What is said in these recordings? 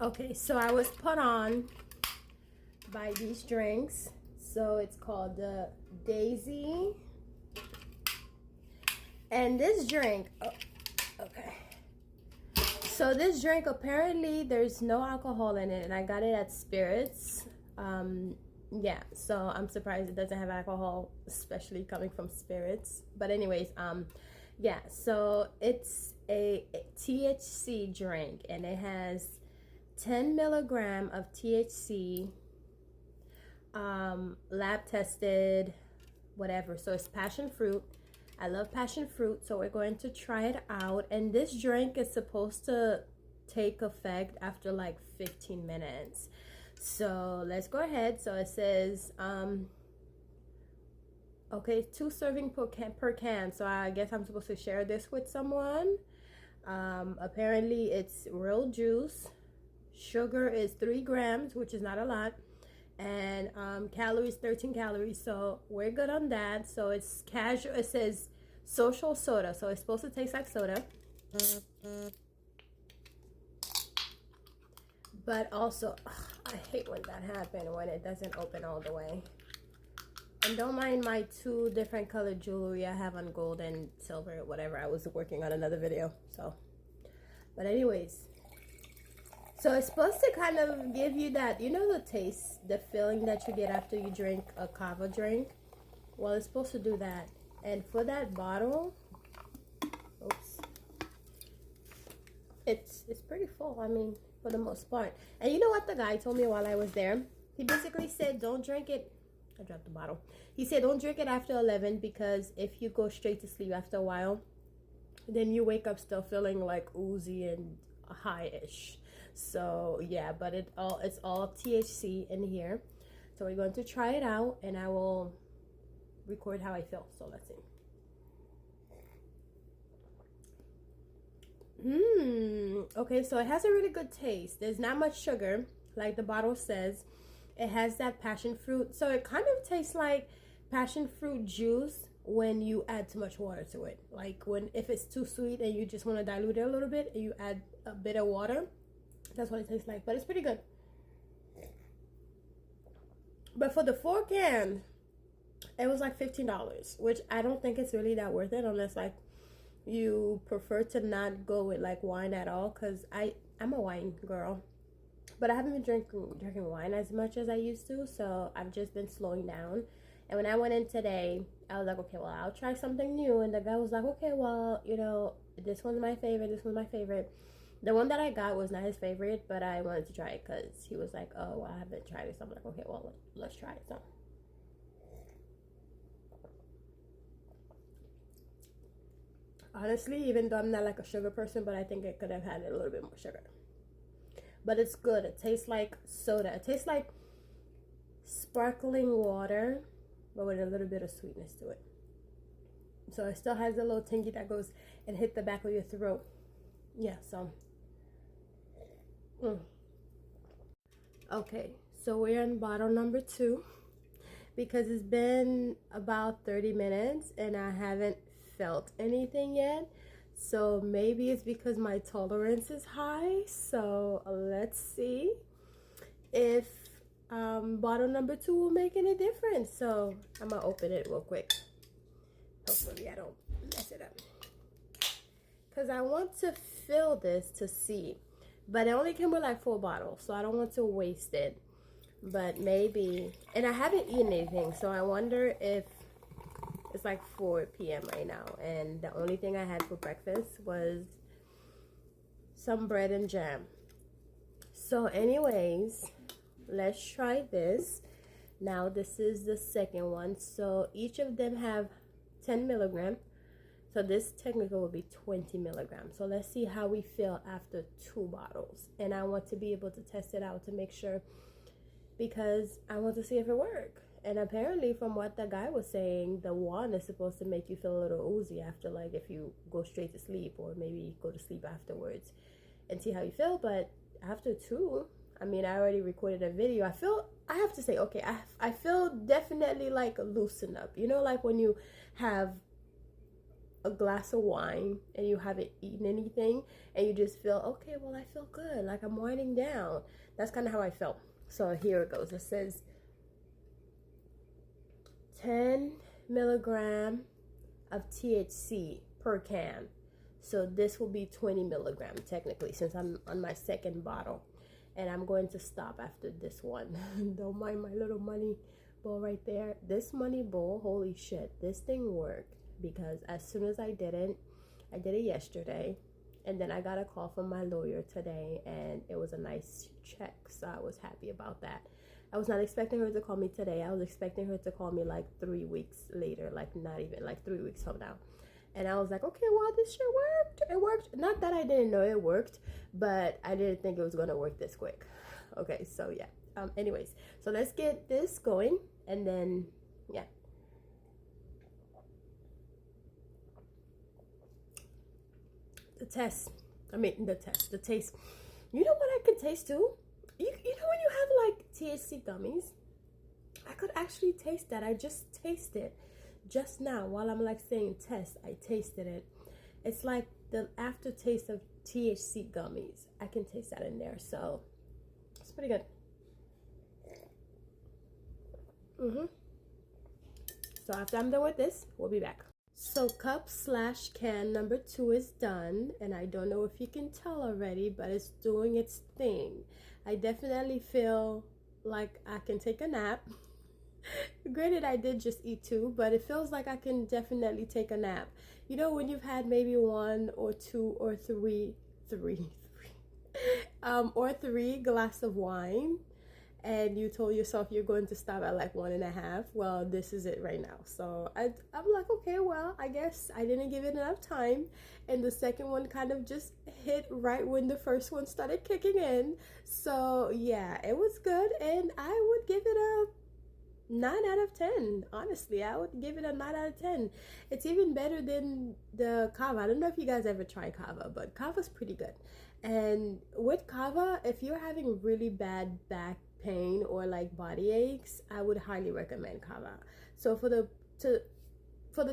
Okay, so I was put on by these drinks. So it's called the Daisy. And this drink, oh, okay. So this drink, apparently there's no alcohol in it, and I got it at Spirits. Yeah, so I'm surprised it doesn't have alcohol, especially coming from Spirits. But anyways, yeah, so it's a THC drink, and it has 10 milligram of THC, lab tested, whatever. So it's passion fruit. I love passion fruit, so we're going to try it out. And this drink is supposed to take effect after like 15 minutes. So let's go ahead. So it says, okay, 2 serving per can. So I guess I'm supposed to share this with someone. Apparently it's real juice. Sugar is 3 grams, which is not a lot. And calories, 13 calories. So we're good on that. So it's casual. It says social soda. So it's supposed to taste like soda. But also, I hate when that happens, when it doesn't open all the way. And don't mind my 2 different colored jewelry I have on gold and silver, whatever. I was working on another video. So, but anyways. So it's supposed to kind of give you that, you know, the taste, the feeling that you get after you drink a kava drink. Well, it's supposed to do that. And for that bottle, oops, it's pretty full. I mean, for the most part. And you know what the guy told me while I was there? He basically said, don't drink it. I dropped the bottle. He said, don't drink it after 11, because if you go straight to sleep after a while, then you wake up still feeling like oozy and high-ish. So yeah, but it's all THC in here. So we're going to try it out, and I will record how I feel. So let's see. Okay, so it has a really good taste. There's not much sugar, like the bottle says. It has that passion fruit, so it kind of tastes like passion fruit juice when you add too much water to it. Like if it's too sweet and you just want to dilute it a little bit, and you add a bit of water. That's what it tastes like, but it's pretty good. But for the 4 can, it was like $15, which I don't think it's really that worth it, unless like you prefer to not go with like wine at all, because I'm a wine girl, but I haven't been drinking wine as much as I used to, so I've just been slowing down. And when I went in today, I was like, okay, well, I'll try something new. And the guy was like, okay, well, you know, this one's my favorite, this one's my favorite. The one that I got was not his favorite, but I wanted to try it because he was like, oh, well, I haven't tried it. So I'm like, okay, well, let's try it. So honestly, even though I'm not like a sugar person, but I think it could have had a little bit more sugar. But it's good. It tastes like soda. It tastes like sparkling water, but with a little bit of sweetness to it. So it still has a little tingy that goes and hit the back of your throat. Yeah, so. Okay, so we're on bottle number 2, because it's been about 30 minutes and I haven't felt anything yet. So maybe it's because my tolerance is high. So let's see if bottle number 2 will make any difference. So I'm gonna open it real quick. Hopefully I don't mess it up, because I want to fill this to see. But it only came with like 4 bottles, so I don't want to waste it. But maybe, and I haven't eaten anything, so I wonder if it's like 4 p.m. right now, and the only thing I had for breakfast was some bread and jam. So anyways, let's try this. Now this is the second one. So each of them have 10 milligrams. So this technically will be 20 milligrams. So let's see how we feel after 2 bottles. And I want to be able to test it out to make sure, because I want to see if it works. And apparently from what the guy was saying, the one is supposed to make you feel a little oozy after, like if you go straight to sleep, or maybe go to sleep afterwards and see how you feel. But after 2, I mean, I already recorded a video. I have to say, okay, I feel definitely like loosen up. You know, like when you have a glass of wine and you haven't eaten anything and you just feel, okay, well, I feel good, like I'm winding down. That's kind of how I felt. So here it goes. It says 10 milligram of THC per can. So this will be 20 milligram technically, since I'm on my second bottle, and I'm going to stop after this one. Don't mind my little money bowl right there. This money bowl, holy shit, this thing worked, because as soon as I did it yesterday, and then I got a call from my lawyer today, and it was a nice check, so I was happy about that. I was not expecting her to call me today. I was expecting her to call me like 3 weeks later, like not even, like 3 weeks from now. And I was like, okay, well, this shit worked. It worked. Not that I didn't know it worked, but I didn't think it was going to work this quick. Okay, so yeah. Anyways, so let's get this going, and then, yeah. The taste. You know what I could taste too? You know when you have like THC gummies? I could actually taste that. I just tasted just now while I'm like saying test. I tasted it. It's like the aftertaste of THC gummies. I can taste that in there. So it's pretty good. So after I'm done with this, we'll be back. So cup/can number 2 is done, and I don't know if you can tell already, but it's doing its thing. I definitely feel like I can take a nap. Granted, I did just eat 2, but it feels like I can definitely take a nap. You know, when you've had maybe 1 or 2 or 3 or 3 glass of wine, and you told yourself you're going to stop at like 1.5. Well, this is it right now. So I'm like, okay, well, I guess I didn't give it enough time, and the second one kind of just hit right when the first one started kicking in. So yeah, it was good, and I would give it a 9 out of 10. Honestly, I would give it a 9 out of 10. It's even better than the kava. I don't know if you guys ever tried kava, but kava's pretty good. And with kava, if you're having really bad back pain or like body aches, I would highly recommend kava. So for the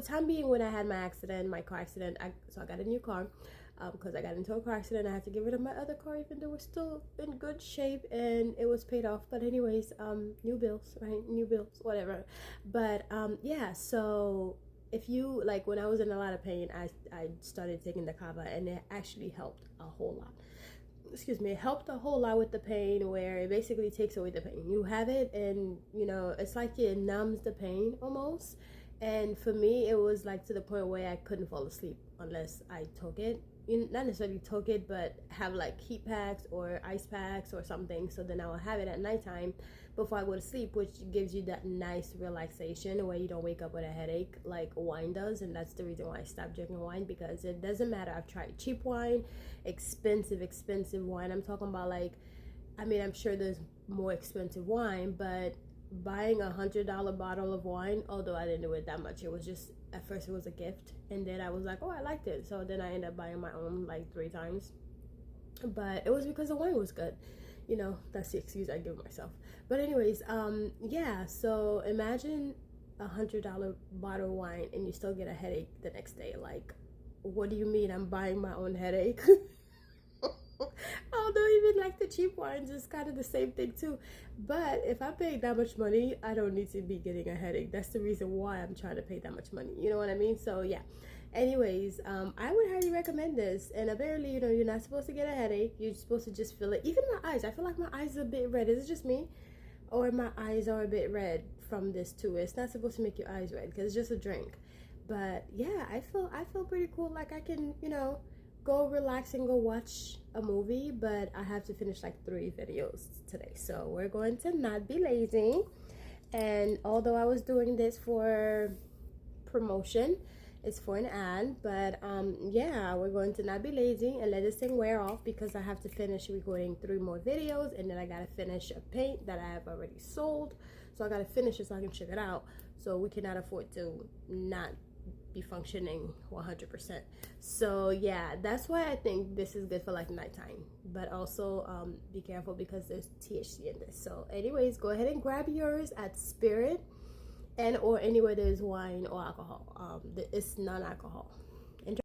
time being, when I had my car accident, I got a new car, because I got into a car accident. I had to get rid of my other car, even though it was still in good shape and it was paid off. But anyways, new bills, right? New bills, whatever. But yeah, so if you, like, when I was in a lot of pain, I started taking the kava, and it actually helped a whole lot. Excuse me, it helped a whole lot with the pain, where it basically takes away the pain. You have it, and you know, it's like it numbs the pain almost. And for me, it was like to the point where I couldn't fall asleep unless I took it. Not necessarily took it, but have like heat packs or ice packs or something. So then I will have it at nighttime before I go to sleep, which gives you that nice relaxation where you don't wake up with a headache like wine does. And that's the reason why I stopped drinking wine, because it doesn't matter. I've tried cheap wine, expensive wine. I'm talking about, like, I mean, I'm sure there's more expensive wine, but buying $100 bottle of wine, although I didn't do it that much, it was just, at first it was a gift, and then I was like, oh, I liked it, so then I ended up buying my own like 3 times. But it was because the wine was good, you know. That's the excuse I give myself. But anyways, yeah, so imagine $100 bottle of wine and you still get a headache the next day. Like, what do you mean I'm buying my own headache? Although even like the cheap wines is kind of the same thing too. But if I'm paying that much money, I don't need to be getting a headache. That's the reason why I'm trying to pay that much money. You know what I mean? So yeah. Anyways, I would highly recommend this. And apparently, you know, you're not supposed to get a headache. You're supposed to just feel it. Even my eyes. I feel like my eyes are a bit red. Is it just me? Or my eyes are a bit red from this too. It's not supposed to make your eyes red because it's just a drink. But yeah, I feel pretty cool. Like I can, you know, go relax and go watch a movie, but I have to finish like 3 videos today. So we're going to not be lazy. And although I was doing this for promotion, it's for an ad, but yeah, we're going to not be lazy and let this thing wear off, because I have to finish recording 3 more videos, and then I gotta finish a paint that I have already sold. So I gotta finish it so I can ship it out. So we cannot afford to not be functioning 100%. So yeah, that's why I think this is good for like nighttime, but also be careful because there's THC in this. So anyways, go ahead and grab yours at Spirit and or anywhere there's wine or alcohol. It's non-alcohol.